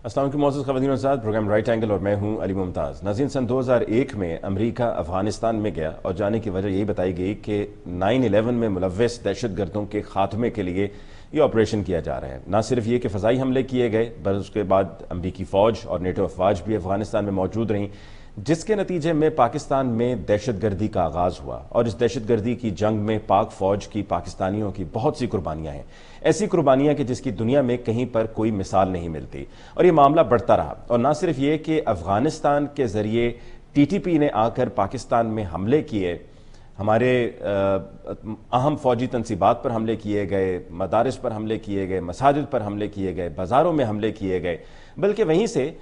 अस्सलाम वालेकुम मोअज़्ज़ज़ ख़वातीन व हज़रात, प्रोग्राम राइट एंगल और मैं हूं अली मुमताज़। नाज़रीन, सन 2001 में अमेरिका अफ़गानिस्तान में गया और जाने की वजह यही बताई गई कि 9/11 में मुलव्वस दहशतगर्दों के खात्मे के लिए ये ऑपरेशन किया जा रहा है। ना सिर्फ ये कि फ़ज़ाई हमले किए गए, बल्कि उसके बाद अमरीकी फ़ौज और नेटो अफवाज भी अफ़गानिस्तान में मौजूद रहीं, जिसके नतीजे में पाकिस्तान में दहशतगर्दी का आगाज़ हुआ। और इस दहशतगर्दी की जंग में पाक फ़ौज की, पाकिस्तानियों की बहुत सी कुर्बानियाँ हैं, ऐसी कुर्बानियाँ कि जिसकी दुनिया में कहीं पर कोई मिसाल नहीं मिलती। और ये मामला बढ़ता रहा। और ना सिर्फ ये कि अफ़गानिस्तान के ज़रिए TTP ने आकर पाकिस्तान में हमले किए, हमारे अहम फ़ौजी तनसीबात पर हमले किए गए, मदारिस पर हमले किए गए, मसाजिद पर हमले किए गए, बाज़ारों में हमले किए गए, बल्कि वहीं से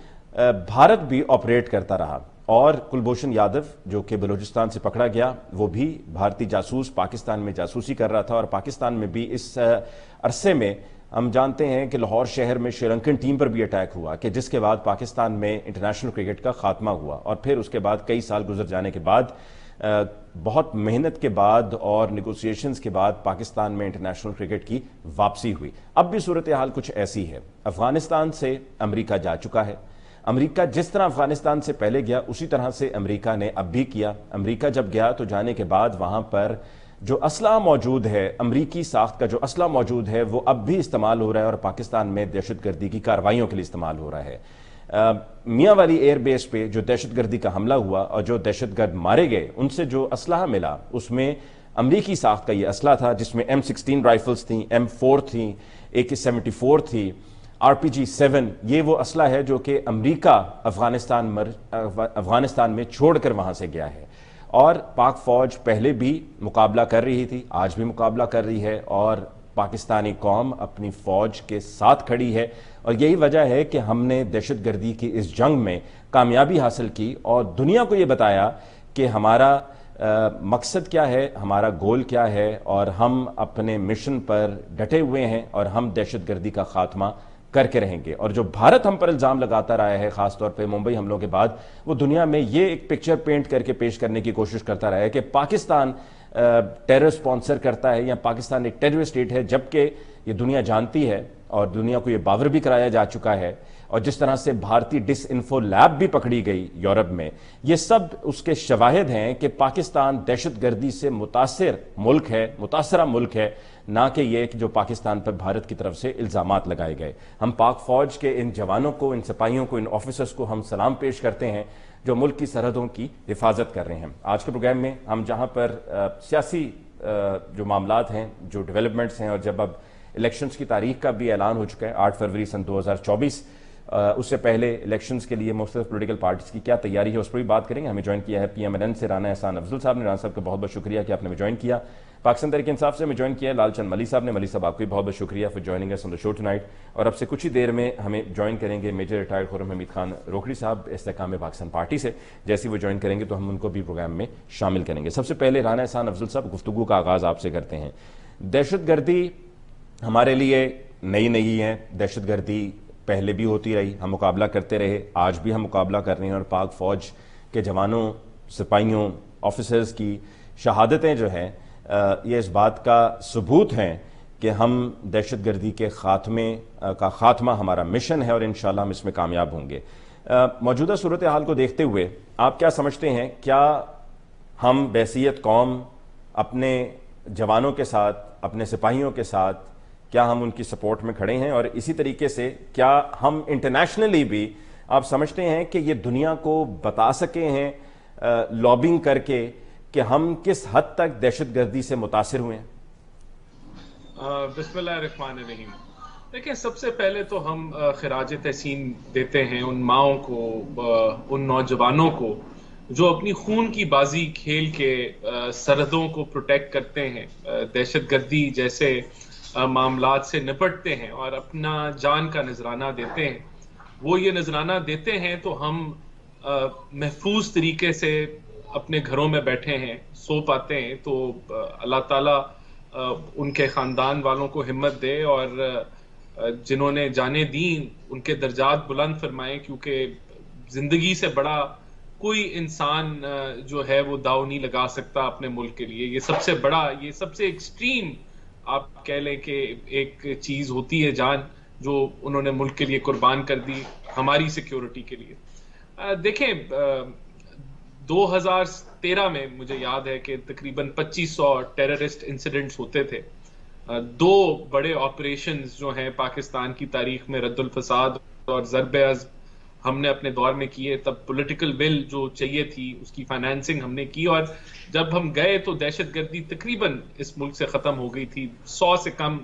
भारत भी ऑपरेट करता रहा। और कुलभूषण यादव, जो कि बलूचिस्तान से पकड़ा गया, वो भी भारतीय जासूस पाकिस्तान में जासूसी कर रहा था। और पाकिस्तान में भी इस अरसे में हम जानते हैं कि लाहौर शहर में श्रीलंकन टीम पर भी अटैक हुआ, कि जिसके बाद पाकिस्तान में इंटरनेशनल क्रिकेट का खात्मा हुआ। और फिर उसके बाद कई साल गुजर जाने के बाद, बहुत मेहनत के बाद और निगोसिएशंस के बाद पाकिस्तान में इंटरनेशनल क्रिकेट की वापसी हुई। अब भी सूरत हाल कुछ ऐसी है। अफगानिस्तान से अमेरिका जा चुका है। अमेरिका जिस तरह अफगानिस्तान से पहले गया, उसी तरह से अमेरिका ने अब भी किया। अमेरिका जब गया तो जाने के बाद वहां पर जो असला मौजूद है, अमरीकी साख्त का जो असला मौजूद है, वो अब भी इस्तेमाल हो रहा है और पाकिस्तान में दहशतगर्दी की कार्रवाइयों के लिए इस्तेमाल हो रहा है। मियाँ वाली एयरबेस पे जो दहशतगर्दी का हमला हुआ और जो दहशतगर्द मारे गए, उनसे जो असलाह मिला उसमें अमरीकी साख्त का ये असला था, जिसमें M16 राइफल्स थी, M4 थी, AK-74 थी, RPG-7। ये वो असला है जो कि अमरीका अफगानिस्तान में छोड़कर वहां से गया है। और पाक फौज पहले भी मुकाबला कर रही थी, आज भी मुकाबला कर रही है, और पाकिस्तानी कौम अपनी फौज के साथ खड़ी है। और यही वजह है कि हमने दहशतगर्दी की इस जंग में कामयाबी हासिल की और दुनिया को ये बताया कि हमारा मकसद क्या है, हमारा गोल क्या है, और हम अपने मिशन पर डटे हुए हैं और हम दहशतगर्दी का खात्मा करके रहेंगे। और जो भारत हम पर इल्ज़ाम लगाता रहा है, खासतौर पे मुंबई हमलों के बाद, वो दुनिया में ये एक पिक्चर पेंट करके पेश करने की कोशिश करता रहा है कि पाकिस्तान टेरर स्पॉन्सर करता है या पाकिस्तान एक टेररिस्ट स्टेट है, जबकि ये दुनिया जानती है और दुनिया को ये बावर भी कराया जा चुका है। और जिस तरह से भारतीय डिसइंफो लैब भी पकड़ी गई यूरोप में, ये सब उसके शवाहिद हैं कि पाकिस्तान दहशतगर्दी से मुतासर मुल्क है, मुतासरा मुल्क है, ना कि ये जो पाकिस्तान पर भारत की तरफ से इल्ज़ामात लगाए गए। हम पाक फौज के इन जवानों को, इन सिपाहियों को, इन ऑफिसर्स को हम सलाम पेश करते हैं जो मुल्क की सरहदों की हिफाजत कर रहे हैं। आज के प्रोग्राम में हम जहाँ पर सियासी जो मामलात हैं, जो डेवलपमेंट्स हैं, और जब अब इलेक्शंस की तारीख का भी ऐलान हो चुका है 8 फरवरी सन 2024, उससे पहले इलेक्शंस के लिए मुख्तलिफ पोलिटिकल पार्टीज की क्या तैयारी है, उस पर भी बात करेंगे। हमें ज्वाइन किया है PMLN से राना एहसान अफजल साहब ने। राना साहब का बहुत बहुत शुक्रिया कि आपने हमें ज्वाइन किया। पाकिस्तान तहरीक इंसाफ से हमें ज्वाइन किया है लालचंद मली साहब ने। मली साहब, आपको भी बहुत बहुत शुक्रिया for joining us on the show tonight. और अब से कुछ ही देर में हमें ज्वाइन करेंगे मेजर रिटायर्ड खुर्रम हमीद खान रोकड़ी साहब इस्तेकाम पाकिस्तान पार्टी से। जैसे वो ज्वाइन करेंगे तो हम उनको भी प्रोग्राम में शामिल करेंगे। सबसे पहले राना एहसान अफजल साहब, गुफ्तगू का आगाज़ आपसे करते हैं। दहशतगर्दी हमारे लिए नई नहीं है, दहशतगर्दी पहले भी होती रही, हम मुकाबला करते रहे, आज भी हम मुकाबला कर रहे हैं। और पाक फौज के जवानों, सिपाहियों, ऑफिसर्स की शहादतें जो हैं, ये इस बात का सबूत हैं कि हम दहशतगर्दी के खात्मा हमारा मिशन है और इंशाल्लाह हम इसमें कामयाब होंगे। मौजूदा सूरत हाल को देखते हुए आप क्या समझते हैं, क्या हम बैसियत कौम अपने जवानों के साथ, अपने सिपाहियों के साथ, क्या हम उनकी सपोर्ट में खड़े हैं? और इसी तरीके से क्या हम इंटरनेशनली भी आप समझते हैं कि ये दुनिया को बता सके हैं लॉबिंग करके कि हम किस हद तक दहशतगर्दी से मुतासिर हुए हैं? बिस्मिल्लाहिर्रहमानिर्रहीम। देखिए, सबसे पहले तो हम खिराज तहसीन देते हैं उन माओं को, उन नौजवानों को जो अपनी खून की बाजी खेल के सरहदों को प्रोटेक्ट करते हैं, दहशतगर्दी जैसे मामलात से निपटते हैं और अपना जान का नजराना देते हैं। वो ये नजराना देते हैं तो हम महफूज तरीके से अपने घरों में बैठे हैं, सो पाते हैं। तो अल्लाह ताला उनके ख़ानदान वालों को हिम्मत दे और जिन्होंने जाने दी उनके दर्जात बुलंद फरमाए, क्योंकि ज़िंदगी से बड़ा कोई इंसान जो है वो दाव नहीं लगा सकता अपने मुल्क के लिए। ये सबसे बड़ा, ये सबसे एक्सट्रीम आप कह लें कि एक चीज़ होती है जान, जो उन्होंने मुल्क के लिए कुर्बान कर दी। हमारी सिक्योरिटी के लिए। देखें, 2013 में मुझे याद है कि तकरीबन 2500 टेररिस्ट इंसिडेंट्स होते थे। दो बड़े ऑपरेशंस जो हैं पाकिस्तान की तारीख में, रद्दुल फसाद और ज़रब-ए-अज़्म, हमने अपने दौर में किए। तब पॉलिटिकल विल जो चाहिए थी उसकी फाइनेंसिंग हमने की, और जब हम गए तो दहशतगर्दी तकरीबन इस मुल्क से ख़त्म हो गई थी। 100 से कम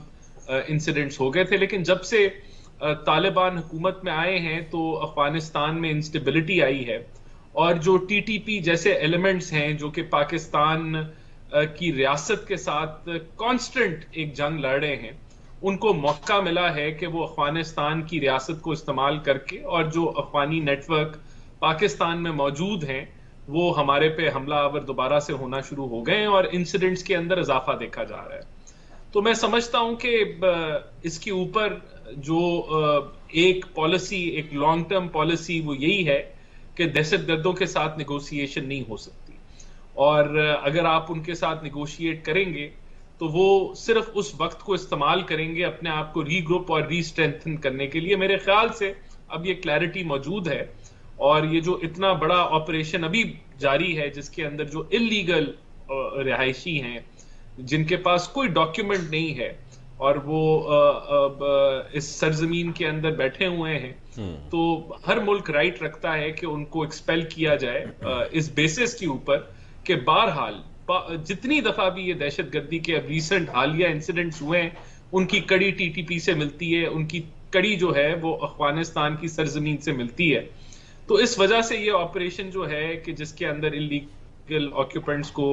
इंसिडेंट्स हो गए थे। लेकिन जब से तालिबान हुकूमत में आए हैं तो अफगानिस्तान में इंस्टेबिलिटी आई है, और जो टीटीपी जैसे एलिमेंट्स हैं जो कि पाकिस्तान की रियासत के साथ कांस्टेंट एक जंग लड़ रहे हैं, उनको मौका मिला है कि वो अफगानिस्तान की रियासत को इस्तेमाल करके, और जो अफगानी नेटवर्क पाकिस्तान में मौजूद हैं वो हमारे पे हमलावर दोबारा से होना शुरू हो गए हैं, और इंसिडेंट्स के अंदर इजाफा देखा जा रहा है। तो मैं समझता हूं कि इसके ऊपर जो एक पॉलिसी, एक लॉन्ग टर्म पॉलिसी, वो यही है कि दहशतगर्दों के साथ निगोशिएशन नहीं हो सकती, और अगर आप उनके साथ निगोशिएट करेंगे तो वो सिर्फ उस वक्त को इस्तेमाल करेंगे अपने आप को रीग्रुप और रीस्ट्रेंथन करने के लिए। मेरे ख्याल से अब ये क्लैरिटी मौजूद है, और ये जो इतना बड़ा ऑपरेशन अभी जारी है जिसके अंदर जो इल्लीगल रिहायशी हैं, जिनके पास कोई डॉक्यूमेंट नहीं है, और वो इस सरजमीन के अंदर बैठे हुए हैं, तो हर मुल्क राइट रखता है कि उनको एक्सपेल किया जाए इस बेसिस के ऊपर कि बहरहाल जितनी दफा भी ये दहशतगर्दी के अब रिसेंट हालिया इंसिडेंट्स हुए हैं उनकी कड़ी टीटीपी से मिलती है, उनकी कड़ी जो है वो अफगानिस्तान की सरजमीन से मिलती है। तो इस वजह से ये ऑपरेशन जो है कि जिसके अंदर इलीगल ऑक्यूपेंट्स को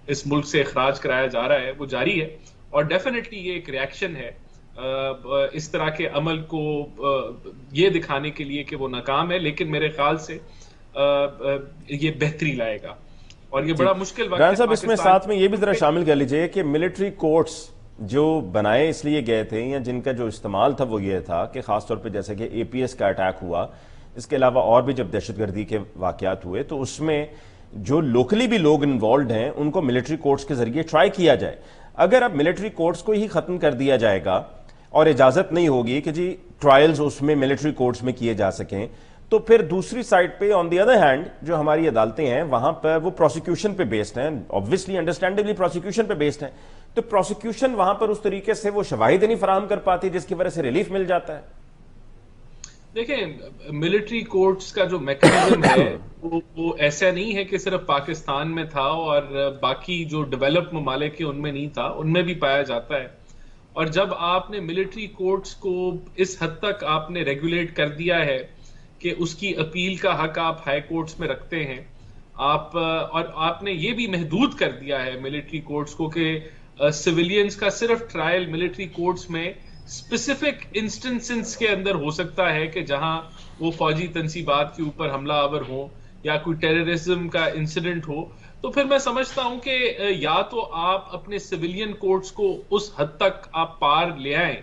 इस मुल्क से अखराज कराया जा रहा है वो जारी है, और डेफिनेटली ये एक रिएक्शन है इस तरह के अमल को ये दिखाने के लिए कि वो नाकाम है। लेकिन मेरे ख्याल से ये बेहतरी लाएगा, और ये बड़ा मुश्किल वक्त है। साहब, इसमें साथ में ये भी जरा शामिल कर लीजिए कि मिलिट्री कोर्ट्स जो बनाए इसलिए गए थे, या जिनका जो इस्तेमाल था वो ये था कि खासतौर पे जैसे कि एपीएस का अटैक हुआ, इसके अलावा और भी जब दहशतगर्दी के वाकयात हुए तो उसमें जो लोकली भी लोग इन्वॉल्व हैं उनको मिलिट्री कोर्ट्स के जरिए ट्राई किया जाए। अगर अब मिलिट्री कोर्ट्स को ही खत्म कर दिया जाएगा और इजाजत नहीं होगी कि जी ट्रायल्स उसमें मिलिट्री कोर्ट्स में किए जा सकें, तो फिर दूसरी साइड पे ऑन द अदर हैंड जो हमारी अदालतें हैं वहां पर वो प्रोसिक्यूशन पे बेस्ड हैं, ऑब्वियसली अंडरस्टैंडेबली प्रोसिक्यूशन पे बेस्ड हैं, तो प्रोसिक्यूशन वहां पर उस तरीके से वो शवाहिद नहीं फराहम कर पाती जिसकी वजह से रिलीफ मिल जाता है। देखें, मिलिट्री कोर्ट्स का जो मैकेनिज्म है वो ऐसा नहीं है कि सिर्फ पाकिस्तान में था और बाकी जो डेवलप्ड ममालिक के उनमें नहीं था, उनमें भी पाया जाता है। और जब आपने मिलिट्री कोर्ट्स को इस हद तक आपने रेगुलेट कर दिया है कि उसकी अपील का हक आप हाई कोर्ट्स में रखते हैं, आप और आपने ये भी महदूद कर दिया है मिलिट्री कोर्ट्स को कि सिविलियंस का सिर्फ ट्रायल मिलिट्री कोर्ट्स में स्पेसिफिक इंस्टेंसेस के अंदर हो सकता है कि जहां वो फौजी तनसीबात के ऊपर हमलावर हो या कोई टेररिज्म का इंसिडेंट हो, तो फिर मैं समझता हूं कि या तो आप अपने सिविलियन कोर्ट्स को उस हद तक आप पार ले आएं,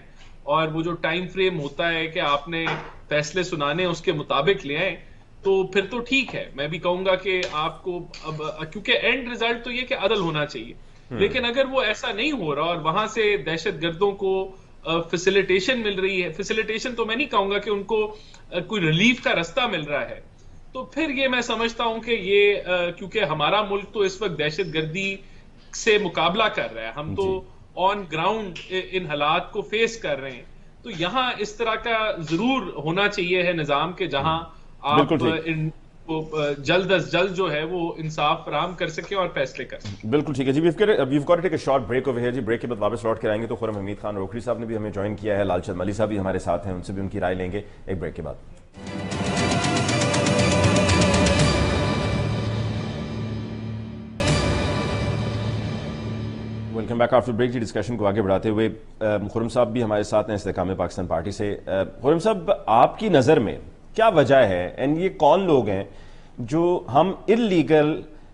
और वो जो टाइम फ्रेम होता है कि आपने फैसले सुनाने उसके मुताबिक ले आए, तो फिर तो ठीक है। मैं भी कहूंगा कि आपको अब, क्योंकि एंड रिजल्ट तो ये कि अदल होना चाहिए, लेकिन अगर वो ऐसा नहीं हो रहा और वहां से दहशतगर्दों को फैसिलिटेशन मिल रही है, फैसिलिटेशन तो मैं नहीं कहूंगा कि उनको कोई रिलीफ का रास्ता मिल रहा है, तो फिर ये मैं समझता हूं कि ये क्योंकि हमारा मुल्क तो इस वक्त दहशतगर्दी से मुकाबला कर रहा है, हम तो ऑन ग्राउंड इन हालात को फेस कर रहे हैं, तो यहाँ इस तरह का जरूर होना चाहिए है निजाम के जहां आप इन जल्द अज जल्द जो है वो इंसाफ फराहम कर सके और फैसले कर सके। बिल्कुल ठीक है जी। We've got to take a short break over here जी। ब्रेक के बाद वापस लौट कर आएंगे तो खुर्रम हमीद खान रोकड़ी साहब ने भी हमें ज्वाइन किया है, लालचंद मली साहब भी हमारे साथ हैं, उनसे भी उनकी राय लेंगे एक ब्रेक के बाद। Welcome back after break. जी, डिस्कशन को आगे बढ़ाते हुए खुर्रम साहब भी हमारे साथ हैं इस्तेकाम पाकिस्तान पार्टी से। खुर्रम साहब, आपकी नज़र में क्या वजह है एंड ये कौन लोग हैं जो हम इल्लीगल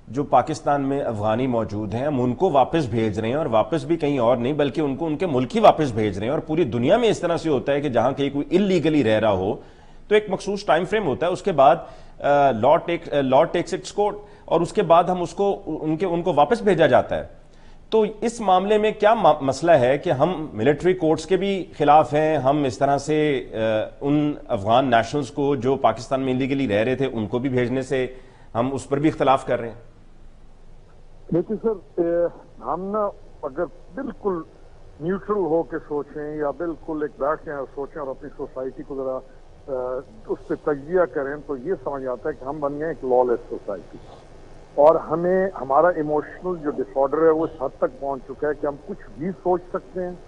जो पाकिस्तान में अफगानी मौजूद हैं हम उनको वापस भेज रहे हैं, और वापस भी कहीं और नहीं बल्कि उनको उनके मुल्क ही वापस भेज रहे हैं, और पूरी दुनिया में इस तरह से होता है कि जहां कहीं कोई इल्लीगली रह रहा हो तो एक मखसूस टाइम फ्रेम होता है, उसके बाद लॉ टेक्स इट्स कोर्ट और उसके बाद हम उसको उनको वापस भेजा जाता है। तो इस मामले में क्या मसला है कि हम मिलिट्री कोर्ट्स के भी खिलाफ हैं, हम इस तरह से उन अफगान नेशनल्स को जो पाकिस्तान में इलीगली रह रहे थे उनको भी भेजने से हम उस पर भी इख्तलाफ कर रहे हैं? देखिए सर, हम ना अगर बिल्कुल न्यूट्रल हो के सोचें या बिल्कुल एक बैठ के सोचें और अपनी सोसाइटी को जरा उस पर तजिया करें तो ये समझ आता है कि हम बन गए एक लॉलेस सोसाइटी, और हमें हमारा इमोशनल जो डिसऑर्डर है वो इस हद तक पहुंच चुका है कि हम कुछ भी सोच सकते हैं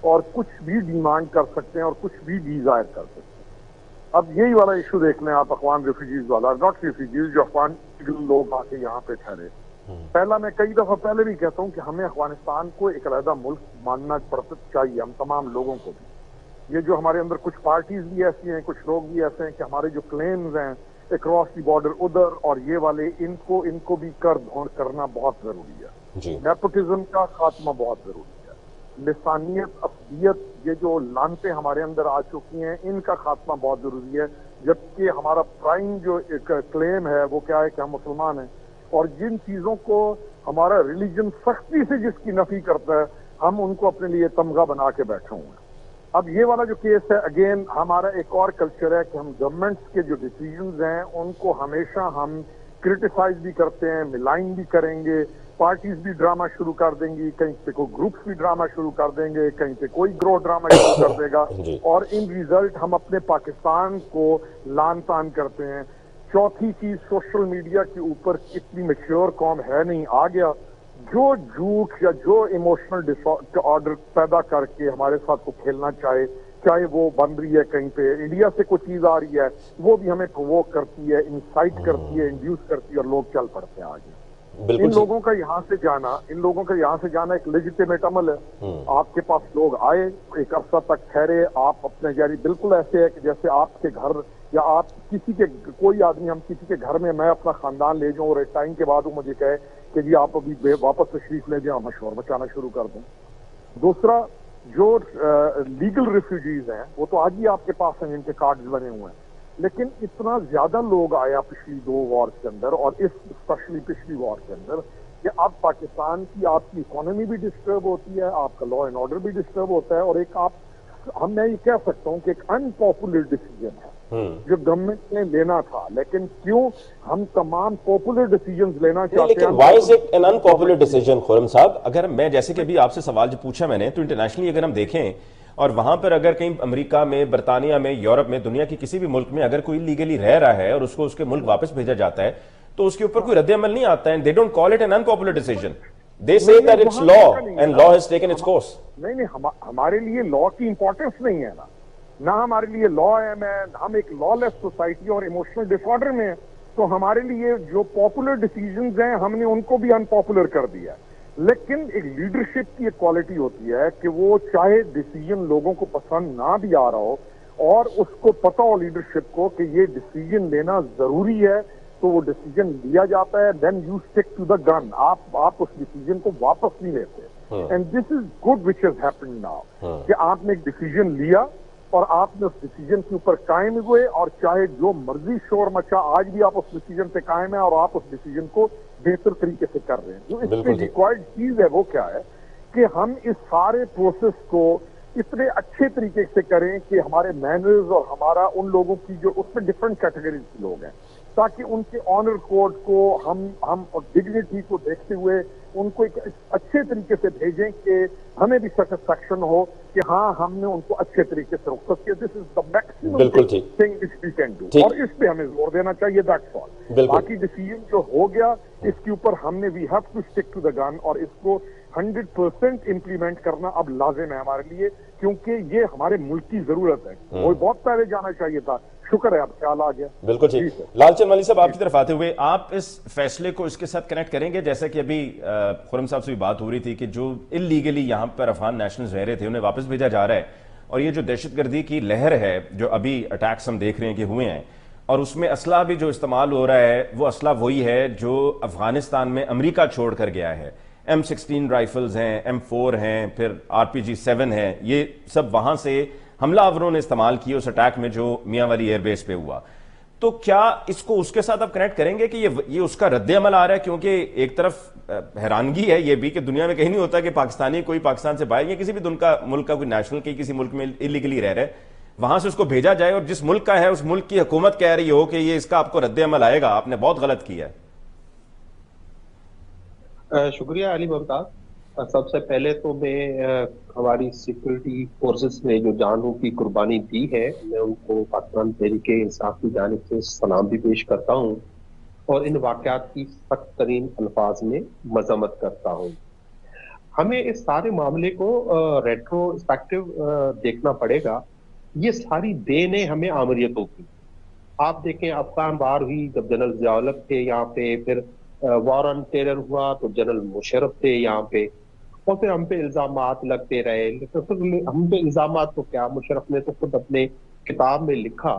और कुछ भी डिमांड कर सकते हैं और कुछ भी डिजायर कर सकते हैं। अब यही वाला इशू देख लें आप, अफगान रिफ्यूजीज वाला, नॉट रिफ्यूजीज, जो अफगान लोग आके यहाँ पे ठहरे। पहला, मैं कई दफा पहले भी कहता हूँ कि हमें अफगानिस्तान को एक अलग मुल्क मानना पड़ता चाहिए, हम तमाम लोगों को भी। ये जो हमारे अंदर कुछ पार्टीज भी ऐसी हैं, कुछ लोग भी ऐसे हैं कि हमारे जो क्लेम्स हैं अक्रॉस दी बॉर्डर उधर और ये वाले, इनको भी करना बहुत जरूरी है। नेपोटिज्म का खात्मा बहुत जरूरी है। लिसानियत, असलियत, ये जो लानतें हमारे अंदर आ चुकी हैं, इनका खात्मा बहुत जरूरी है। जबकि हमारा प्राइम जो एक क्लेम है वो क्या है कि हम मुसलमान हैं, और जिन चीजों को हमारा रिलीजन सख्ती से जिसकी नफी करता है, हम उनको अपने लिए तमगा बना के बैठे हुए हैं। अब ये वाला जो केस है, अगेन हमारा एक और कल्चर है कि हम गवर्नमेंट्स के जो डिसीजंस हैं उनको हमेशा हम क्रिटिसाइज भी करते हैं, मिलाइन भी करेंगे, पार्टीज भी ड्रामा शुरू कर देंगी, कहीं पे कोई ग्रुप्स भी ड्रामा शुरू कर देंगे, कहीं पे कोई ग्रोह ड्रामा शुरू कर देगा, और इन रिजल्ट हम अपने पाकिस्तान को लान तान करते हैं। चौथी चीज, सोशल मीडिया के ऊपर इतनी मैच्योर कौम है नहीं, आ गया जो झूठ या जो इमोशनल डिसऑर्डर पैदा करके हमारे साथ को खेलना चाहे वो बन रही है, कहीं पे इंडिया से कोई चीज आ रही है, वो भी हमें प्रोवोक करती है, इंसाइट करती है, इंड्यूस करती है, और लोग चल पड़ते हैं आगे। इन लोगों का यहाँ से जाना एक लेजिटिमेट अमल है। आपके पास लोग आए, एक अरसा तक ठहरे, आप अपने यारी बिल्कुल ऐसे है कि जैसे आपके घर या आप किसी के, कोई आदमी, हम किसी के घर में, मैं अपना खानदान ले जाऊं और एक टाइम के बाद वो मुझे कहे कि जी आप अभी वापस तशरीफ ले जाओ, मैं शोर मचाना शुरू कर दूं। दूसरा, जो लीगल रिफ्यूजीज हैं वो तो आज ही आपके पास हैं, जिनके कार्ड्स बने हुए हैं, लेकिन इतना ज्यादा लोग आया पिछली 2 वॉर के अंदर, और इस स्पेशली पिछली वॉर के अंदर, कि अब पाकिस्तान की आपकी इकोनॉमी भी डिस्टर्ब होती है, आपका लॉ एंड ऑर्डर भी डिस्टर्ब होता है, और एक मैं ये कह सकता हूँ कि एक अनपॉपुलर डिसीजन है जो गवर्नमेंट ने लेना था। लेकिन क्यों हम तमाम पॉपुलर डिसीजंस लेना चाहते हैं? लेकिन why is it an unpopular decision Khurram sahab? अगर मैं, जैसे कि अभी आपसे सवाल जो पूछा मैंने, तो इंटरनेशनली अगर हम देखें और वहां पर अगर कहीं अमेरिका में, बरतानिया में, यूरोप में, दुनिया के किसी भी मुल्क में अगर कोई लीगली रह रहा है और उसको उसके मुल्क वापस भेजा जाता है, तो उसके ऊपर कोई रद्द-ए-अमल नहीं आता है। They don't call it an unpopular decision, they say that it's law and law has taken its course. नहीं, हमारे लिए लॉ की इंपॉर्टेंस नहीं है ना हमारे लिए लॉ है। हम एक लॉलेस सोसाइटी और इमोशनल डिसऑर्डर में, तो हमारे लिए जो पॉपुलर डिसीजंस हैं हमने उनको भी अनपॉपुलर कर दिया। लेकिन एक लीडरशिप की एक क्वालिटी होती है कि वो चाहे डिसीजन लोगों को पसंद ना भी आ रहा हो, और उसको पता हो लीडरशिप को कि ये डिसीजन लेना जरूरी है, तो वो डिसीजन लिया जाता है। Then you stick to the gun, आप उस डिसीजन को वापस नहीं लेते। And this is good which is happening now, कि आपने एक डिसीजन लिया और आपने उस डिसीजन के ऊपर कायम हुए, और चाहे जो मर्जी शोर मचा, आज भी आप उस डिसीजन पे कायम है और आप उस डिसीजन को बेहतर तरीके से कर रहे हैं। जो इसमें रिक्वायर्ड चीज है वो क्या है कि हम इस सारे प्रोसेस को इतने अच्छे तरीके से करें कि हमारे मैनर्स और हमारा उन लोगों की जो उसमें डिफरेंट कैटेगरीज के लोग हैं, ताकि उनके ऑनर कोड को हम डिग्निटी को देखते हुए उनको एक अच्छे तरीके से भेजें कि हमें भी सेटिस्फैक्शन हो कि हाँ हमने उनको अच्छे तरीके से रुखसत किया। This is the maximum thing which we can do, और इस पे हमें जोर देना चाहिए। That's all. बाकी डिसीजन जो हो गया इसके ऊपर हमने we have to stick to the gun, और इसको 100% इम्प्लीमेंट करना अब लाजिम है हमारे लिए, क्योंकि ये हमारे मुल्क की जरूरत है। वो बहुत पहले जाना चाहिए था, शुक्र है अब ख्याल आ गया। बिल्कुल ठीक। लालचंद वाली साहब, आपकी तरफ आते हुए आप इस फैसले को इसके साथ कनेक्ट करेंगे, जैसे कि अभी खुर्रम साहब से भी बात हो रही थी कि जो इलीगली यहाँ पर अफगान नेशनल्स रह रहे थे उन्हें वापस भेजा जा रहा है, और ये जो दहशतगर्दी की लहर है, जो अभी अटैक्स हम देख रहे हैं कि हुए हैं, और उसमें असला भी जो इस्तेमाल हो रहा है वो असला वही है जो अफगानिस्तान में अमेरिका छोड़ कर गया है। M16 राइफल्स हैं, M4 हैं, फिर RPG-7 है, ये सब वहां से हमलावरों ने इस्तेमाल किए उस अटैक में जो मियां वाली एयरबेस पे हुआ। तो क्या इसको उसके साथ आप कनेक्ट करेंगे कि ये उसका रद्द अमल आ रहा है? क्योंकि एक तरफ हैरानगी है ये भी कि दुनिया में कहीं नहीं होता कि पाकिस्तानी कोई पाकिस्तान से बाहर या किसी भी मुल्क का कोई नेशनल की किसी मुल्क में इलीगली रह रहा है, वहां से उसको भेजा जाए और जिस मुल्क का है उस मुल्क की हुकूमत कह रही हो कि ये इसका आपको रद्द अमल आएगा, आपने बहुत गलत किया है। शुक्रिया अली मुमताज। सबसे पहले तो मैं हमारी सिक्योरिटी फोर्सेस ने जो जानों की कुर्बानी दी है, मैं उनको पाकिस्तान तहरीक इंसाफ की जानिब से सलाम भी पेश करता हूँ और इन वाकयात की सख्त तरीन अल्फाज में मजम्मत करता हूँ। हमें इस सारे मामले को रेट्रोस्पेक्टिव देखना पड़ेगा। ये सारी देन है हमें आमरीतों की। आप देखें, अफगान वार हुई जब जनरल ज़िया-उल-हक थे यहाँ पे, फिर वॉर ऑन टेरर हुआ तो जनरल मुशर्रफ थे यहाँ पे, और फिर हम पे इल्जामात लगते रहे। लेकिन फिर हम पे इल्जामात तो क्या, मुशर्रफ ने तो खुद अपने किताब में लिखा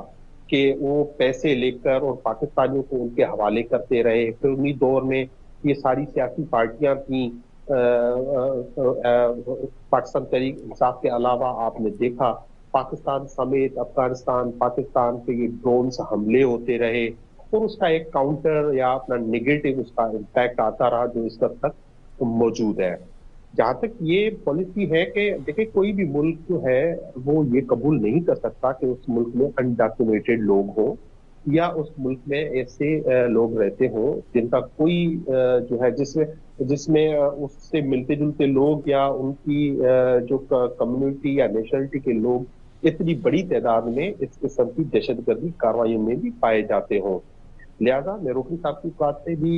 कि वो पैसे लेकर और पाकिस्तानियों को उनके हवाले करते रहे। फिर उन्हीं दौर में ये सारी सियासी पार्टियां थी, पाकिस्तान तहरीक इंसाफ के अलावा आपने देखा पाकिस्तान समेत अफगानिस्तान पाकिस्तान पे ये ड्रोन हमले होते रहे और उसका एक काउंटर या अपना नेगेटिव उसका इम्पैक्ट आता रहा जो इस वक्त तक मौजूद है। जहां तक ये पॉलिसी है कि देखिए, कोई भी मुल्क जो है वो ये कबूल नहीं कर सकता कि उस मुल्क में अनडॉक्यूमेंटेड लोग हों या उस मुल्क में ऐसे लोग रहते हों जिनका कोई जो है जिसमें उससे मिलते जुलते लोग या उनकी जो कम्युनिटी या नेशनलिटी के लोग इतनी बड़ी तादाद में इस किस्म की दहशतगर्दी कार्रवाइयों में भी पाए जाते हों। लिहाजा मैं रुकनी साहब की बात से भी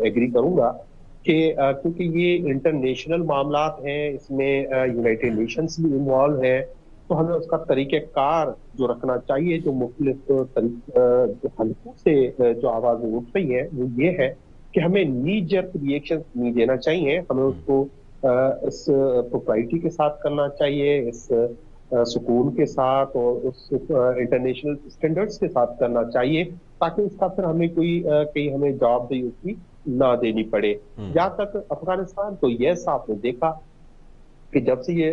एग्री करूंगा कि क्योंकि ये इंटरनेशनल मामलात हैं, इसमें यूनाइटेड नेशंस भी इन्वॉल्व है, तो हमें उसका तरीक़ेकार जो रखना चाहिए, जो मुख्तलिफ हलकों से जो आवाज़ें उठ रही है वो ये है कि हमें नी जर्क रिएक्शन नहीं देना चाहिए। हमें उसको इस प्रोप्राइटी के साथ करना चाहिए, इस सुकून के साथ और उस इंटरनेशनल स्टैंडर्ड्स के साथ करना चाहिए, ताकि इसका फिर हमें कोई कहीं हमें जवाबदेही उसकी ना देनी पड़े। जहाँ तक अफगानिस्तान, तो यह आपने देखा कि जब से ये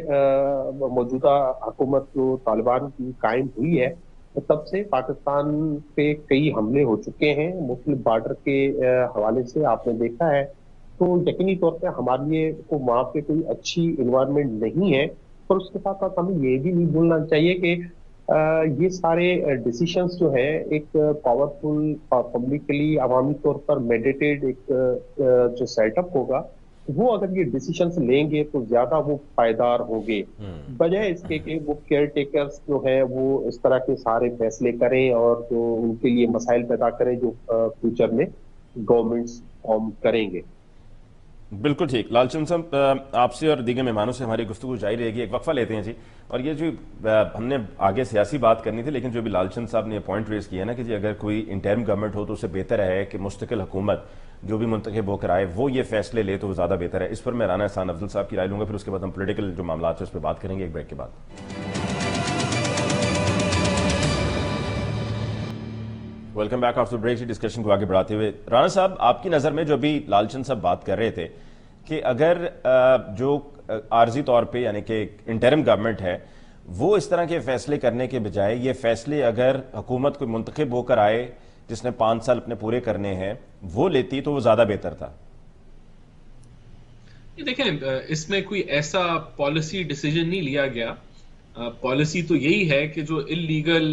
मौजूदा हुकूमत जो तालिबान की कायम हुई है, तो तब से पाकिस्तान पे कई हमले हो चुके हैं मुख्तलिफ बॉर्डर के हवाले से आपने देखा है। तो यकीनी तौर पे हमारे लिए को वहाँ पे कोई अच्छी इन्वायरमेंट नहीं है। पर उसके साथ साथ हमें ये भी नहीं भूलना चाहिए कि ये सारे डिसीशंस जो है एक पावरफुल पब्लिकली अवामी तौर पर मेडिटेड एक जो सेटअप होगा, वो अगर ये डिसीशंस लेंगे तो ज्यादा वो पायदार होंगे, बजाय इसके कि वो केयर टेकर्स जो है वो इस तरह के सारे फैसले करें और जो उनके लिए मसाइल पैदा करें जो फ्यूचर में गवर्नमेंट्स फॉर्म करेंगे। बिल्कुल ठीक। लालचंद साहब, आपसे और दीगर मेहमानों से हमारी गुफ्तगू जारी रहेगी। एक वक्फा लेते हैं जी। और ये जो हमने आगे सियासी बात करनी थी, लेकिन जो भी लालचंद साहब ने पॉइंट रेज किया ना कि जी अगर कोई इंटरिम गवर्नमेंट हो तो उससे बेहतर है कि मुस्तकिल हुकूमत जो भी मुंतखब होकर आए वो ये फैसले ले, तो वो ज़्यादा बेहतर है। इस पर मैं राना एहसान अफजल साहब की राय लूँगा, फिर उसके बाद हम पोलिटिकल जो मामला है उस पर बात करेंगे एक ब्रेक के बाद। Welcome back after break. Discussion को आगे बढ़ाते हुए राना साहब, आपकी नज़र में जो अभी लालचंद साहब बात कर रहे थे कि अगर जो आर्जी तौर पे यानी कि इंटरिम गवर्नमेंट है वो इस तरह के फैसले करने के बजाय ये फैसले अगर हुकूमत कोई मुंतखब होकर आए जिसने 5 साल अपने पूरे करने हैं वो लेती तो वो ज़्यादा बेहतर था। देखें, इसमें कोई ऐसा पॉलिसी डिसीजन नहीं लिया गया। पॉलिसी तो यही है कि जो इलीगल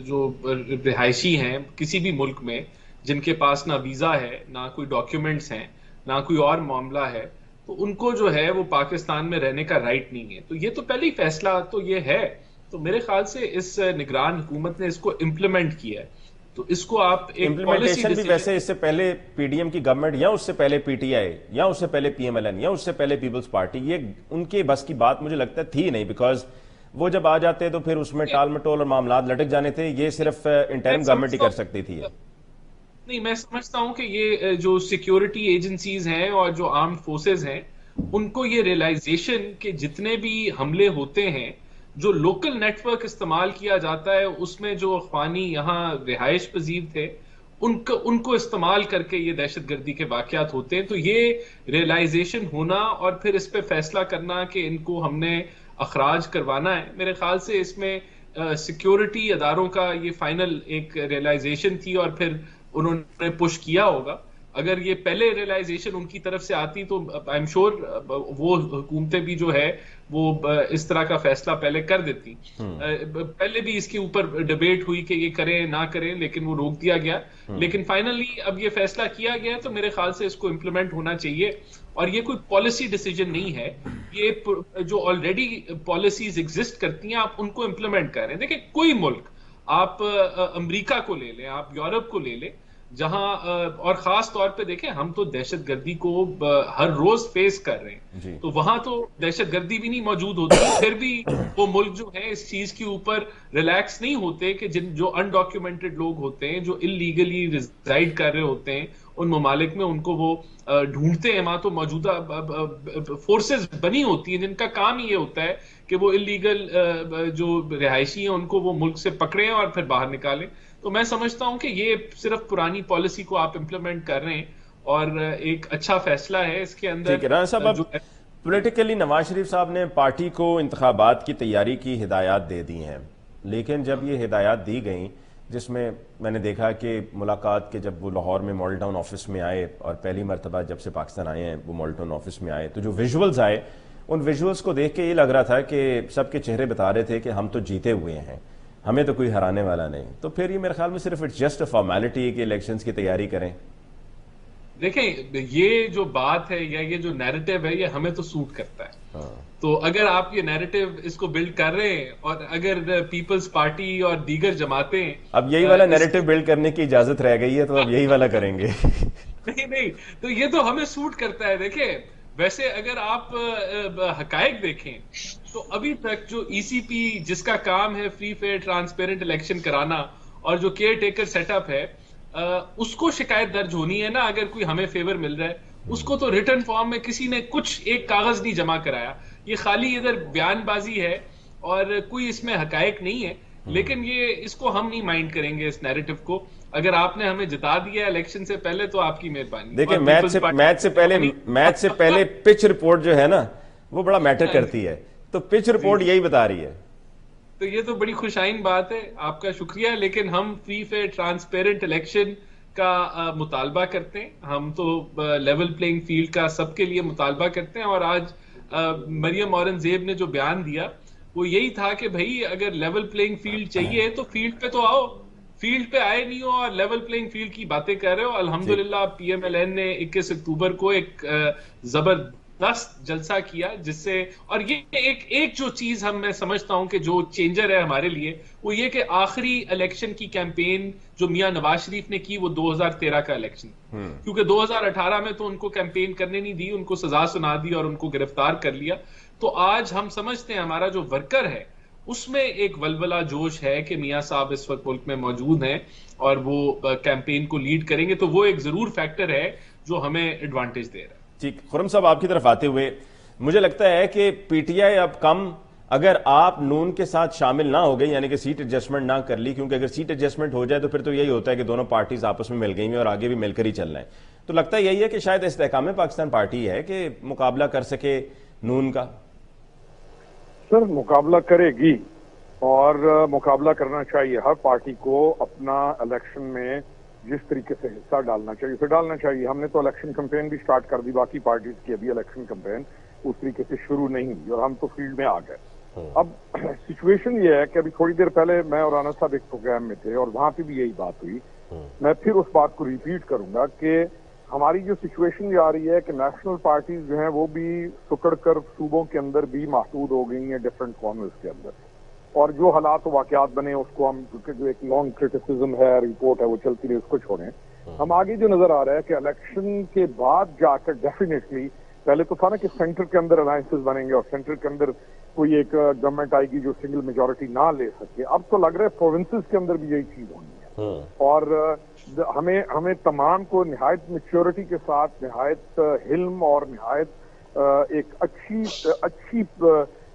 जो रिहायशी हैं किसी भी मुल्क में, जिनके पास ना वीज़ा है, ना कोई डॉक्यूमेंट्स हैं, ना कोई और मामला है, तो उनको जो है वो पाकिस्तान में रहने का राइट नहीं है। तो ये तो पहले ही फैसला तो ये है। तो मेरे ख्याल से इस निगरान हुकूमत ने इसको इम्प्लीमेंट किया है। तो इसको आप एक इम्प्लीमेंटेशन भी वैसे इससे पहले पीडीएम की गवर्नमेंट या उससे पहले पीटीआई या उससे पहले पीएमएलएन या उससे पहले पीपल्स पार्टी, ये उनके बस की बात मुझे लगता थी नहीं, बिकॉज वो जब आ जाते तो फिर उसमें टाल मटोल और मामला लटक जाने थे। ये सिर्फ इंटरिम गवर्नमेंट ही कर सकती थी। नहीं, मैं समझता हूं कि ये जो सिक्योरिटी एजेंसीज हैं और जो आर्म्ड फोर्सेस हैं, उनको ये रियलाइजेशन कि जितने भी हमले होते हैं, जो लोकल नेटवर्क इस्तेमाल किया जाता है उसमें जो अफगानी यहाँ रिहाइश पजीर थे उनको इस्तेमाल करके ये दहशतगर्दी के वाकयात होते हैं। तो ये रियलाइजेशन होना और फिर इस पे फैसला करना कि इनको हमने अखराज करवाना है, मेरे ख्याल से इसमें सिक्योरिटी अदारों का ये फाइनल एक रियलाइजेशन थी और फिर उन्होंने पुश किया होगा। अगर ये पहले रियलाइजेशन उनकी तरफ से आती तो आई एम श्योर वो हुकूमतें भी जो है वो इस तरह का फैसला पहले कर देती। पहले भी इसके ऊपर डिबेट हुई कि ये करें ना करें, लेकिन वो रोक दिया गया। लेकिन फाइनली अब ये फैसला किया गया तो मेरे ख्याल से इसको इम्प्लीमेंट होना चाहिए। और ये कोई पॉलिसी डिसीजन नहीं है, ये जो ऑलरेडी पॉलिसीज एग्जिस्ट करती हैं आप उनको इम्प्लीमेंट कर रहे हैं। देखिए कोई मुल्क, आप अमेरिका को ले लें, आप यूरोप को ले लें, जहां और खास तौर पे देखें हम तो दहशतगर्दी को हर रोज फेस कर रहे हैं, तो वहां तो दहशतगर्दी भी नहीं मौजूद होती, फिर भी वो मुल्क जो है इस चीज के ऊपर रिलैक्स नहीं होते कि जो अनडॉक्यूमेंटेड लोग होते हैं, जो इलीगली रिजाइड कर रहे होते हैं उन ममालिक में, उनको वो ढूंढते हैं। वहां तो मौजूदा फोर्सेस बनी होती हैं जिनका काम ही ये होता है कि वो इलीगल जो रिहायशी हैं उनको वो मुल्क से पकड़ें और फिर बाहर निकालें। तो मैं समझता हूं कि ये सिर्फ पुरानी पॉलिसी को आप इंप्लीमेंट कर रहे हैं और एक अच्छा फैसला है इसके अंदर। ठीक है राना साहब, अब पॉलिटिकली नवाज शरीफ साहब ने पार्टी को इंतखाबात की तैयारी की हिदायत दे दी हैं, लेकिन जब ये हिदायत दी गई, जिसमें मैंने देखा कि मुलाकात के जब वो लाहौर में मॉडल टाउन ऑफिस में आए और पहली मरतबा जब से पाकिस्तान आए हैं वो मॉडल टाउन ऑफिस में आए, तो जो विजुअल्स आए उन विजुअल्स को देख के ये लग रहा था कि सबके चेहरे बता रहे थे कि हम तो जीते हुए हैं, हमें तो कोई हराने वाला नहीं। तो फिर ये मेरे ख्याल में सिर्फ इट्स जस्ट अ फॉर्मेलिटी कि इलेक्शंस की तैयारी करें। देखें ये जो बात है या ये जो नैरेटिव है ये हमें तो सूट करता है। तो अगर आप ये नैरेटिव इसको बिल्ड कर रहे हैं और अगर पीपल्स पार्टी और दीगर जमातें अब यही वाला नैरेटिव बिल्ड करने की इजाजत रह गई है, तो अब यही वाला करेंगे। नहीं, तो ये तो हमें सूट करता है। देखिए वैसे अगर आप हकायक देखें तो अभी तक जो ईसीपी जिसका काम है फ्री फेयर ट्रांसपेरेंट इलेक्शन कराना और जो केयर टेकर सेटअप है उसको शिकायत दर्ज होनी है ना, अगर कोई हमें फेवर मिल रहा है उसको तो रिटर्न फॉर्म में किसी ने कुछ एक कागज नहीं जमा कराया। ये खाली इधर बयानबाजी है और कोई इसमें हकायक नहीं है। लेकिन ये इसको हम नहीं माइंड करेंगे इस नैरेटिव को। अगर आपने हमें जिता दिया इलेक्शन से पहले तो आपकी मेहरबानी। देखिए मैच से पहले पिच रिपोर्ट जो है ना वो बड़ा मैटर करती है, तो पिच रिपोर्ट यही बता रही है। तो ये तो बड़ी खुशाइन बात है, आपका शुक्रिया। लेकिन हम फ्री फेयर ट्रांसपेरेंट इलेक्शन का मुतालबा करते हैं, हम तो लेवल प्लेइंग फील्ड का सबके लिए मुतालबा करते हैं। और आज मरियम औरंगजेब ने जो बयान दिया वो यही था कि भाई अगर लेवल प्लेइंग फील्ड चाहिए तो फील्ड पे तो आओ, फील्ड पे आए नहीं हो और लेवल प्लेइंग फील्ड की बातें कर रहे हो। अल्हम्दुलिल्लाह पीएमएलएन ने 21 अक्टूबर को एक जबरदस्त जलसा किया जिससे, और ये एक जो चीज मैं समझता हूं कि जो चेंजर है हमारे लिए वो ये कि आखिरी इलेक्शन की कैंपेन जो मियां नवाज शरीफ ने की वो 2013 का इलेक्शन, क्योंकि 2018 में तो उनको कैंपेन करने नहीं दी, उनको सजा सुना दी और उनको गिरफ्तार कर लिया। तो आज हम समझते हैं हमारा जो वर्कर है उसमें एक वलवला जोश है कि मियां साहब इस वक्त मुल्क में मौजूद हैं और वो कैंपेन को लीड करेंगे, तो वो एक जरूर फैक्टर है जो हमें एडवांटेज दे रहा है। ठीक, खुर्रम साहब आपकी तरफ आते हुए मुझे लगता है कि पीटीआई अब कम, अगर आप नून के साथ शामिल ना हो गई यानी कि सीट एडजस्टमेंट ना कर ली, क्योंकि अगर सीट एडजस्टमेंट हो जाए तो फिर तो यही होता है कि दोनों पार्टीज आपस में मिल गई हैं और आगे भी मिलकर ही चल रहे हैं। तो लगता यही है कि शायद इस्तेहकाम पाकिस्तान पार्टी है कि मुकाबला कर सके नून का। सर मुकाबला करेगी और मुकाबला करना चाहिए। हर पार्टी को अपना इलेक्शन में जिस तरीके से हिस्सा डालना चाहिए उसे डालना चाहिए। हमने तो इलेक्शन कैंपेन भी स्टार्ट कर दी, बाकी पार्टीज की अभी इलेक्शन कैंपेन उस तरीके से शुरू नहीं हुई और हम तो फील्ड में आ गए। अब सिचुएशन ये है कि अभी थोड़ी देर पहले मैं और राना साहब एक प्रोग्राम में थे और वहां पे भी यही बात हुई। मैं फिर उस बात को रिपीट करूंगा कि हमारी जो सिचुएशन ये आ रही है कि नेशनल पार्टीज जो हैं वो भी सुकड़ कर सूबों के अंदर भी महदूद हो गई हैं डिफरेंट कॉर्नर्स के अंदर, और जो हालात वाकयात बने उसको हम, जो एक लॉन्ग क्रिटिसिज्म है, रिपोर्ट है, वो चलती रही, उसको छोड़ें। हम आगे जो नजर आ रहा है कि इलेक्शन के बाद जाकर डेफिनेटली, पहले तो था ना कि सेंटर के अंदर अलायंसेस बनेंगे और सेंटर के अंदर कोई एक गवर्नमेंट आएगी जो सिंगल मेजोरिटी ना ले सके। अब तो लग रहा है प्रोविंसेस के अंदर भी यही चीज होनी है और हमें तमाम को निहायत मैच्योरिटी के साथ, निहायत हिल्म और निहायत एक अच्छी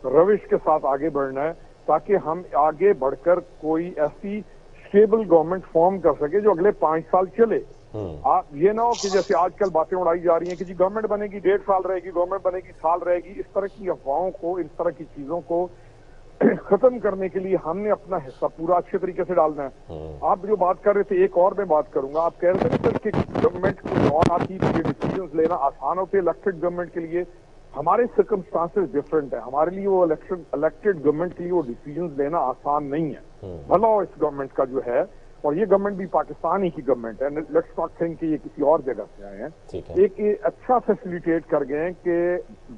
रविश के साथ आगे बढ़ना है ताकि हम आगे बढ़कर कोई ऐसी स्टेबल गवर्नमेंट फॉर्म कर सके जो अगले 5 साल चले। आप ये ना हो कि जैसे आजकल बातें उड़ाई जा रही हैं कि जी गवर्नमेंट बनेगी 1.5 साल रहेगी, गवर्नमेंट बनेगी साल रहेगी, इस तरह की अफवाहों को, इस तरह की चीजों को खत्म करने के लिए हमने अपना हिस्सा पूरा अच्छे तरीके से डालना है। आप जो बात कर रहे थे, एक और मैं बात करूंगा, आप कह रहे थे सर कि गवर्नमेंट कुछ और आती तो ये डिसीजंस लेना आसान होते इलेक्टेड गवर्नमेंट के लिए। हमारे सर्कमस्टांसेस डिफरेंट है, हमारे लिए वो इलेक्टेड गवर्नमेंट के लिए वो डिसीजंस लेना आसान नहीं है। भला इस गवर्नमेंट का जो है, और ये गवर्नमेंट भी पाकिस्तान ही की गवर्नमेंट है, लेट्स नॉट थिंक कि ये किसी और जगह से आए हैं। एक ये अच्छा फैसिलिटेट कर गए कि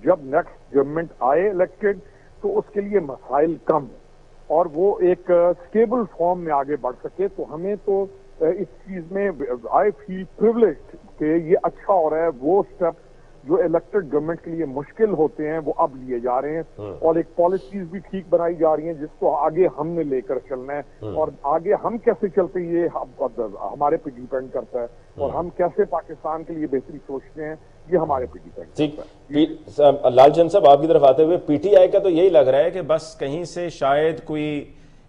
जब नेक्स्ट गवर्नमेंट आए इलेक्टेड तो उसके लिए मसाइल कम और वो एक स्टेबल फॉर्म में आगे बढ़ सके। तो हमें तो इस चीज में आई फील प्रिविलेज्ड कि ये अच्छा हो रहा है। वो स्टेप जो इलेक्टेड गवर्नमेंट के लिए मुश्किल होते हैं वो अब लिए जा रहे हैं, और एक पॉलिसीज भी ठीक बनाई जा रही हैं जिसको आगे हमने लेकर चलना है। और आगे हम कैसे चलते हैं ये हमारे पे डिपेंड करता है, और हम कैसे पाकिस्तान के लिए बेहतरी सोचते हैं ये हमारे पे डिपेंड करता है। लालचंद साहब, आपकी तरफ आते हुए पीटीआई का तो यही लग रहा है कि बस कहीं से शायद कोई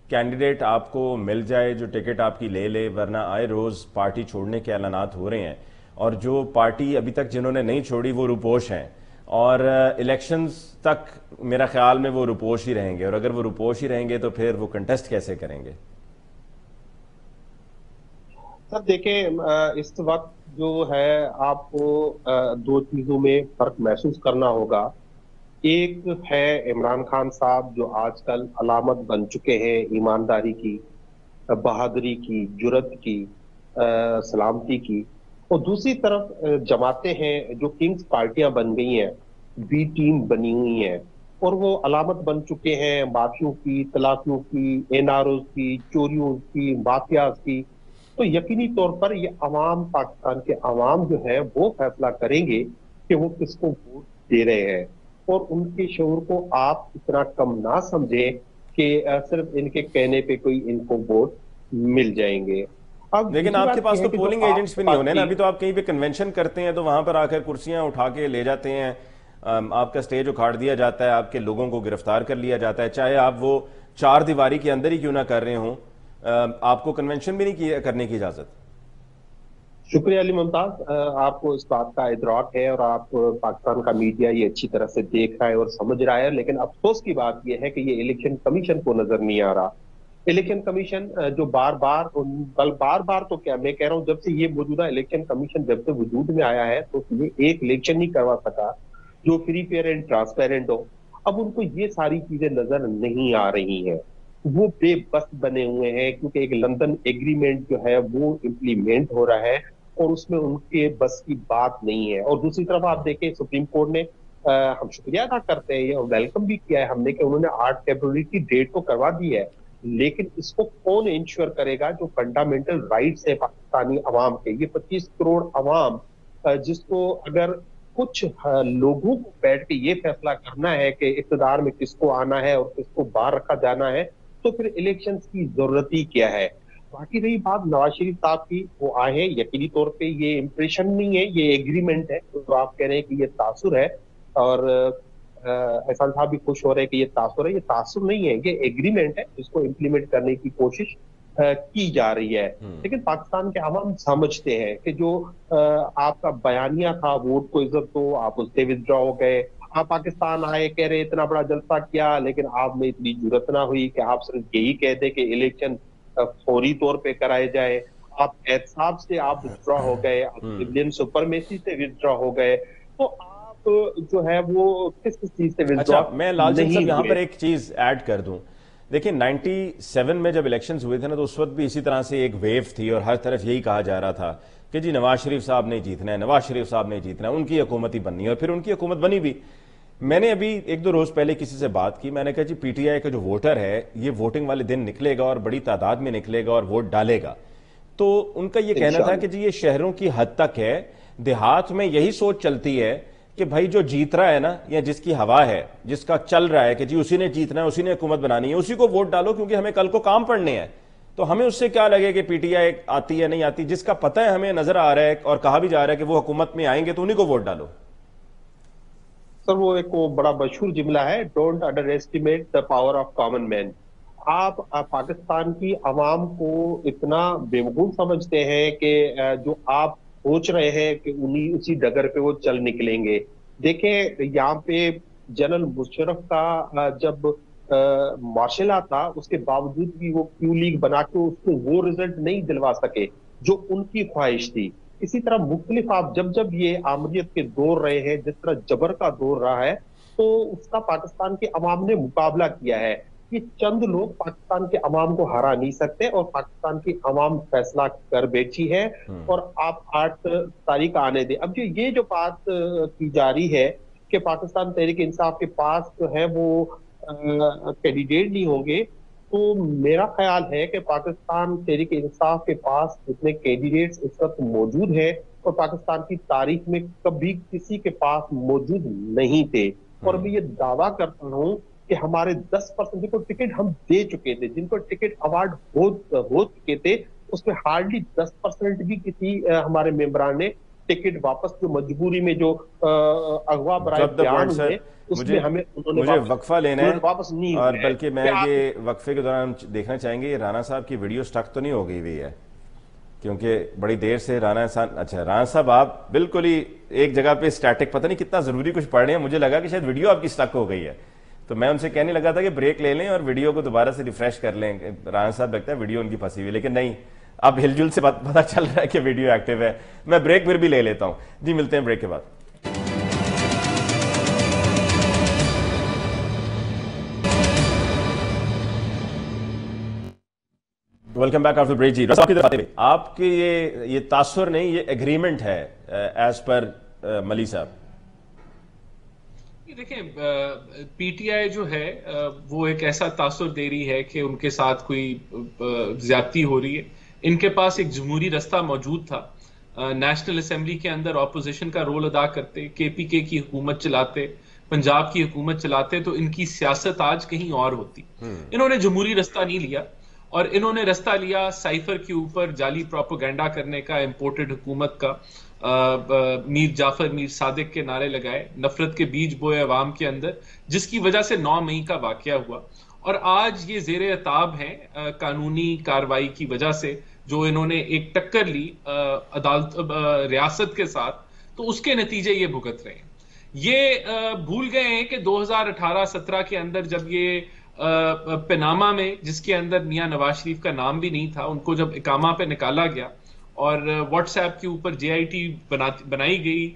कैंडिडेट आपको मिल जाए जो टिकट आपकी ले ले, वरना आए रोज पार्टी छोड़ने के ऐलानात हो रहे हैं, और जो पार्टी अभी तक जिन्होंने नहीं छोड़ी वो रुपोश हैं, और इलेक्शंस तक मेरा ख्याल में वो रुपोश ही रहेंगे, और अगर वो रुपोश ही रहेंगे तो फिर वो कंटेस्ट कैसे करेंगे? सर देखें, इस वक्त जो है आपको दो चीजों में फर्क महसूस करना होगा। एक है इमरान खान साहब जो आजकल अलामत बन चुके हैं ईमानदारी की, बहादुरी की, जुर्रत की, सलामती की। और दूसरी तरफ जमातें हैं जो किंग्स पार्टियां बन गई हैं, बी टीम बनी हुई हैं, और वो अलामत बन चुके हैं माफियों की, तलाकियों की, एनआरओ की, चोरियों की, माफियाज की। तो यकीनी तौर पर ये अवाम, पाकिस्तान के अवाम जो है वो फैसला करेंगे कि वो किसको वोट दे रहे हैं, और उनके शऊर को आप इतना कम ना समझें कि सिर्फ इनके कहने पे कोई इनको वोट मिल जाएंगे। अब लेकिन आपके पास तो पोलिंग एजेंट्स भी नहीं होने ना। अभी तो आप कहीं पे कन्वेंशन करते हैं तो वहां पर आकर कुर्सियां उठा के ले जाते हैं, आपका स्टेज उखाड़ दिया जाता है, आपके लोगों को गिरफ्तार कर लिया जाता है, चाहे आप वो 4 दीवारी के अंदर ही क्यों ना कर रहे हो, आपको कन्वेंशन भी नहीं करने की इजाजत। शुक्रिया अली मुमताज, आपको इस बात का इदराक है और आप पाकिस्तान का मीडिया ये अच्छी तरह से देख रहा है और समझ रहा है। लेकिन अफसोस की बात यह है कि ये इलेक्शन कमीशन को नजर नहीं आ रहा। इलेक्शन कमीशन जो बार बार तो क्या मैं कह रहा हूं, जब से ये मौजूदा इलेक्शन कमीशन जब से वजूद में आया है तो ये एक इलेक्शन नहीं करवा सका जो फ्री, फेयर एंड ट्रांसपेरेंट हो। अब उनको ये सारी चीजें नजर नहीं आ रही हैं, वो बेबस बने हुए हैं, क्योंकि एक लंदन एग्रीमेंट जो है वो इम्प्लीमेंट हो रहा है और उसमें उनके बस की बात नहीं है। और दूसरी तरफ आप देखें, सुप्रीम कोर्ट ने हम शुक्रिया अदा करते हैं और वेलकम भी किया है हमने कि उन्होंने 8 फरवरी की डेट तो करवा दी है, लेकिन इसको कौन इंश्योर करेगा जो फंडामेंटल राइट्स है पाकिस्तानी अवाम के। ये 25 करोड़ अवाम जिसको अगर कुछ लोगों को बैठ के ये फैसला करना है कि इक़्तिदार में किसको आना है और किसको बाहर रखा जाना है, तो फिर इलेक्शन की जरूरत ही क्या है। बाकी रही बात नवाज शरीफ साहब की, वो आए हैं, यकीनी तौर पे ये इंप्रेशन नहीं है, ये एग्रीमेंट है। तो आप कह रहे हैं कि ये तासुर है, और एहसान साहब भी खुश हो रहे हैं कि ये तासुर है। ये तासुर नहीं है, ये एग्रीमेंट है जिसको इम्प्लीमेंट करने की कोशिश की जा रही है। लेकिन पाकिस्तान के आवाम समझते हैं कि जो आपका बयानिया था वोट को इज्जत दो, आप उससे विथड्रॉ हो गए। आप पाकिस्तान आए, कह रहे इतना बड़ा जलसा किया, लेकिन आप में इतनी जरूरत ना हुई कि आप सिर्फ यही कह दे कि इलेक्शन फौरी तौर पे कराए जाए। आप एहसाब से आप विथड्रॉ हो गए, आप सिविलियन सुपरमेसी से विथड्रॉ हो गए। तो आप जो है वो किस चीज से विथड्रॉ? अच्छा, मैं लालचंद साहब यहाँ पर एक चीज ऐड कर दूं। देखिए 97 में जब इलेक्शंस हुए थे ना, तो उस वक्त भी इसी तरह से एक वेव थी और हर तरफ यही कहा जा रहा था कि जी नवाज शरीफ साहब ने जीतना है, नवाज शरीफ साहब ने जीतना है, उनकी हुकूमत ही बननी है। और फिर उनकी हुकूमत बनी भी। मैंने अभी 1-2 रोज पहले किसी से बात की, मैंने कहा जी पीटीआई का जो वोटर है ये वोटिंग वाले दिन निकलेगा और बड़ी तादाद में निकलेगा और वोट डालेगा। तो उनका ये कहना था कि जी ये शहरों की हद तक है, देहात में यही सोच चलती है कि भाई जो जीत रहा है ना, या जिसकी हवा है, जिसका चल रहा है कि जी उसी ने जीतना है, उसी ने हुकूमत बनानी है, उसी को वोट डालो, क्योंकि हमें कल को काम पड़ने हैं। तो हमें उससे क्या लगे कि पीटीआई आती है नहीं आती, जिसका पता है, हमें नजर आ रहा है और कहा भी जा रहा है कि वो हुकूमत में आएंगे, तो उन्हीं को वोट डालो। सर वो एक बड़ा मशहूर जुमला है, don't under estimate the power of common man. आप पाकिस्तान की आवाम को इतना बेवकूफ समझते हैं कि जो आप सोच रहे हैं कि उन्हीं उसी डगर पे वो चल निकलेंगे। देखें यहाँ पे जनरल मुशर्रफ का जब मार्शल था, उसके बावजूद भी वो क्यू लीग बना के उसको वो रिजल्ट नहीं दिलवा सके जो उनकी ख्वाहिश थी। इसी तरह मुख्तलिफ आप जब जब ये आमरीत के दौर रहे हैं, जिस तरह जबर का दौर रहा है, तो उसका पाकिस्तान के अवाम ने मुकाबला किया है कि चंद लोग पाकिस्तान के अवाम को हरा नहीं सकते और पाकिस्तान की अवाम फैसला कर बैठी है और आप 8 तारीख आने दें। अब जो ये जो बात की जा रही है कि पाकिस्तान तहरीक इंसाफ के पास जो है वो कैंडिडेट नहीं होंगे, तो मेरा ख्याल है कि पाकिस्तान तहरीक इंसाफ के पास जितने कैंडिडेट्स इस वक्त मौजूद है और पाकिस्तान की तारीख में कभी किसी के पास मौजूद नहीं थे। और मैं ये दावा करता हूं कि हमारे 10% जिनको टिकट हम दे चुके थे, जिनको टिकट अवार्ड हो चुके थे, उसमें हार्डली 10% भी किसी हमारे मेंबरान ने टिकट वापस, जो मजबूरी में जो अगवा बराए बयान हुए उसमें हमें मुझे वक्फा लेना है वापस नहीं, और बल्कि मैं ये वक्फे के दौरान देखना चाहेंगे राना साहब की वीडियो स्टक तो नहीं हो गई हुई है, क्योंकि बड़ी देर से राना साहब, अच्छा राना साहब आप बिल्कुल ही एक जगह पे स्टैटिक, पता नहीं कितना जरूरी कुछ पढ़ रहे हैं, मुझे लगा कि शायद वीडियो आपकी स्टक हो गई है, तो मैं उनसे कहने लगा था कि ब्रेक ले लें और वीडियो को दोबारा से रिफ्रेश कर लें। राना साहब लगता है वीडियो उनकी फंसी हुई, लेकिन नहीं, अब हिलजुल से पता चल रहा है कि वीडियो एक्टिव है। मैं ब्रेक फिर भी ले लेता हूं जी, मिलते हैं ब्रेक के बाद। वेलकम बैक आफ्टर ब्रेक जी। आपके ये तासुर नहीं, ये एग्रीमेंट है एज पर मली साहब। देखें, पीटीआई जो है वो एक ऐसा तासुर दे रही है कि उनके साथ कोई ज्यादती हो रही है। इनके पास एक जमहूरी रास्ता मौजूद था, नेशनल असेंबली के अंदर ऑपोजिशन का रोल अदा करते, केपीके की हुकूमत चलाते, पंजाब की हुकूमत चलाते, तो इनकी सियासत आज कहीं और होती। इन्होंने जमहूरी रास्ता नहीं लिया और इन्होंने रास्ता लिया साइफर के ऊपर जाली प्रोपेगेंडा करने का, इंपोर्टेड हुकूमत का। मीर जाफर, मीर सादिक के नारे लगाए, नफरत के बीज बोए अवाम के अंदर, जिसकी वजह से 9 मई का वाकया हुआ। और आज ये जेरे अताब हैं कानूनी कार्रवाई की वजह से, जो इन्होंने एक टक्कर ली अदालत रियासत के साथ, तो उसके नतीजे ये भुगत रहे हैं। ये भूल गए हैं कि 2018-17 के अंदर जब ये पनामा में, जिसके अंदर मियां नवाज शरीफ का नाम भी नहीं था, उनको जब इकामा पे निकाला गया और व्हाट्सएप के ऊपर जेआईटी बनाई गई,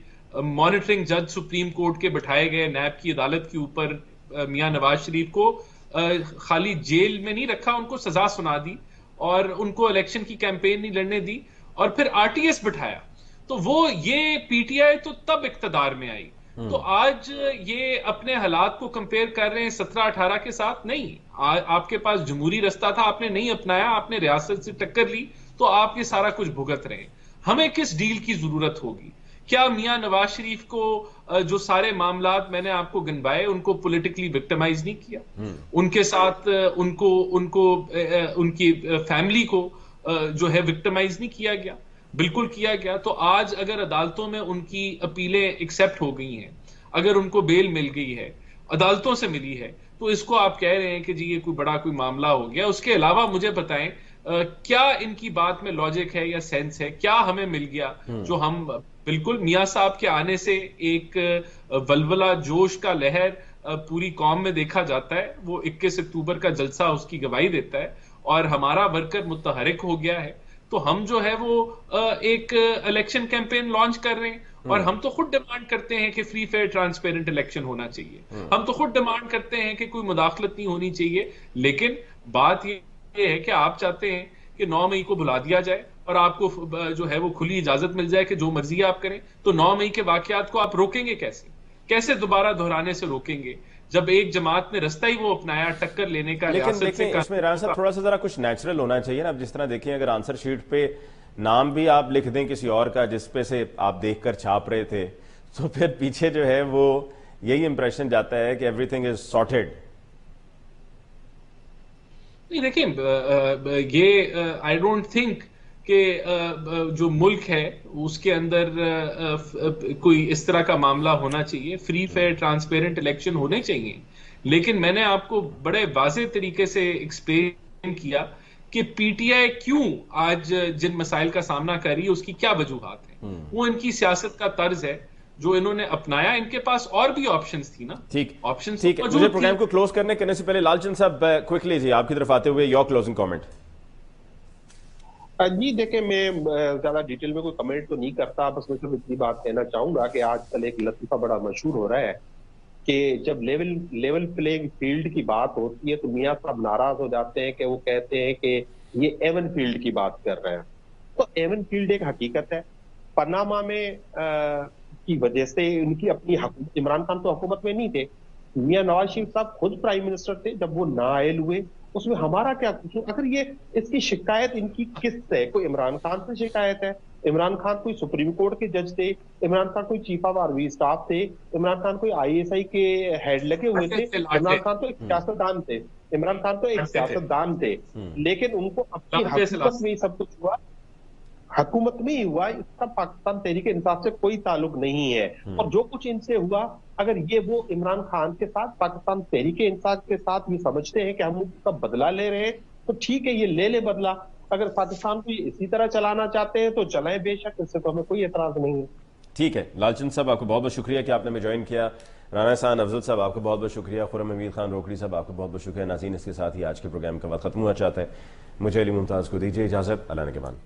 मॉनिटरिंग जज सुप्रीम कोर्ट के बैठाए गए, नैब की अदालत के ऊपर मियां नवाज शरीफ को खाली जेल में नहीं रखा, उनको सजा सुना दी और उनको इलेक्शन की कैंपेन नहीं लड़ने दी और फिर आरटीएस बिठाया। तो वो ये पीटीआई तो तब इक्तदार में आई। तो आज ये अपने हालात को कंपेयर कर रहे हैं 17-18 के साथ। नहीं, आपके पास जमहूरी रास्ता था, आपने नहीं अपनाया, आपने रियासत से टक्कर ली, तो आप ये सारा कुछ भुगत रहे हैं। हमें किस डील की जरूरत होगी? क्या मियां नवाज शरीफ को जो सारे मामलात मैंने आपको गिनवाए, उनको पॉलिटिकली विक्टिमाइज नहीं किया? उनके साथ उनकी फैमिली को जो है विक्टिमाइज नहीं किया गया? बिल्कुल किया गया। तो आज अगर अदालतों में उनकी अपीलें एक्सेप्ट हो गई हैं, अगर उनको बेल मिल गई है, अदालतों से मिली है, तो इसको आप कह रहे हैं कि जी ये कोई बड़ा कोई मामला हो गया। उसके अलावा मुझे बताएं क्या इनकी बात में लॉजिक है या सेंस है? क्या हमें मिल गया जो हम, बिल्कुल मियां साहब के आने से एक वलवला जोश का लहर पूरी कौम में देखा जाता है। वो 21 अक्टूबर का जलसा उसकी गवाही देता है और हमारा वर्कर मुतहरिक हो गया है। तो हम जो है वो एक इलेक्शन कैंपेन लॉन्च कर रहे हैं और हम तो खुद डिमांड करते हैं कि फ्री फेयर ट्रांसपेरेंट इलेक्शन होना चाहिए। हम तो खुद डिमांड करते हैं कि कोई मुदाखलत नहीं होनी चाहिए। लेकिन बात ये है कि आप चाहते हैं कि 9 मई को बुला दिया जाए और आपको जो है वो खुली इजाजत मिल जाए कि जो मर्जी आप करें। तो 9 मई के वाकयात को आप रोकेंगे कैसे? कैसे दोबारा दोहराने से रोकेंगे जब एक जमात ने रास्ता ही वो अपनाया टक्कर लेने का? लेकिन देखिए इसमें राना साहब थोड़ा सा जरा कुछ नेचुरल होना चाहिए ना। अब जिस तरह देखिए, अगर आंसर शीट पे नाम भी आप लिख दें किसी और का जिस पे से आप देखकर छाप रहे थे, तो फिर पीछे जो है वो यही इंप्रेशन जाता है कि एवरीथिंग इज सॉर्टेड। नहीं देखिए, ये आई डोंट थिंक कि जो मुल्क है उसके अंदर कोई इस तरह का मामला होना चाहिए। फ्री फेयर ट्रांसपेरेंट इलेक्शन होने चाहिए। लेकिन मैंने आपको बड़े वाज़ेह तरीके से एक्सप्लेन किया कि पीटीआई क्यों आज जिन मसाइल का सामना कर रही है उसकी क्या वजूहात है। वो इनकी सियासत का तर्ज है। जो इन्होंने अपनाया, इनके पास और भी ऑप्शंस थी ना। ठीक, ऑप्शंस ठीक है। मुझे प्रोग्राम को क्लोज करने से पहले लालचंद साहब क्विकली जी आपकी तरफ आते हुए योर क्लोजिंग कमेंट। जी देखें, मैं ज्यादा डिटेल में कोई कमेंट तो नहीं करता, बस मैं सिर्फ इतनी बात कहना चाहूंगा कि आजकल एक लतीफा बड़ा मशहूर हो रहा है कि जब लेवल प्लेइंग फील्ड की बात होती है तो मियां साहब नाराज हो जाते हैं कि वो कहते हैं कि ये एवन फील्ड की बात कर रहे हैं। तो एवन फील्ड एक हकीकत है। पनामा में की वजह से उनकी अपनी हुकूमत, इमरान खान तो हुकूमत में नहीं थे, मियां नवाज शरीफ साहब खुद प्राइम मिनिस्टर थे, जब वो नाअहल हुए उसमें हमारा क्या कसूर? अगर ये इसकी शिकायत इनकी किससे है? कोई इमरान खान से शिकायत है? इमरान खान कोई सुप्रीम कोर्ट के जज थे? इमरान खान कोई चीफ ऑफ आर्मी स्टाफ थे? इमरान खान कोई आईएसआई के हेड लगे हुए थे? इमरान खान तो एक सियासतदान थे। इमरान खान तो एक सियासतदान थे, लेकिन उनको अपनी हुकूमत में ही सब कुछ हुआ, हुकूमत में ही हुआ। इसका पाकिस्तान तहरीक इंसाफ से कोई ताल्लुक नहीं है। और जो कुछ इनसे हुआ, अगर ये वो इमरान खान के साथ, पाकिस्तान तहरीक इंसाफ के साथ ये समझते हैं कि हम उसका बदला ले रहे हैं, तो ठीक है, ये ले बदला। अगर पाकिस्तान को इसी तरह चलाना चाहते हैं तो चलाएं, बेशक, इससे तो हमें कोई एतराज नहीं है। ठीक है। लालचंद साहब आपको बहुत बहुत शुक्रिया कि आपने हमें ज्वाइन किया। राना एहसान अफजल साहब आपको बहुत बहुत शुक्रिया। खुर्रम हमीद खान रोकड़ी साहब आपको बहुत बहुत शुक्रिया। नाज़रीन, इसके साथ ही आज के प्रोग्राम का वक्त खत्म हुआ चाहता है। मुझे अली मुमताज़ को दीजिए इजाज़त। अल्लाह ने के बाद।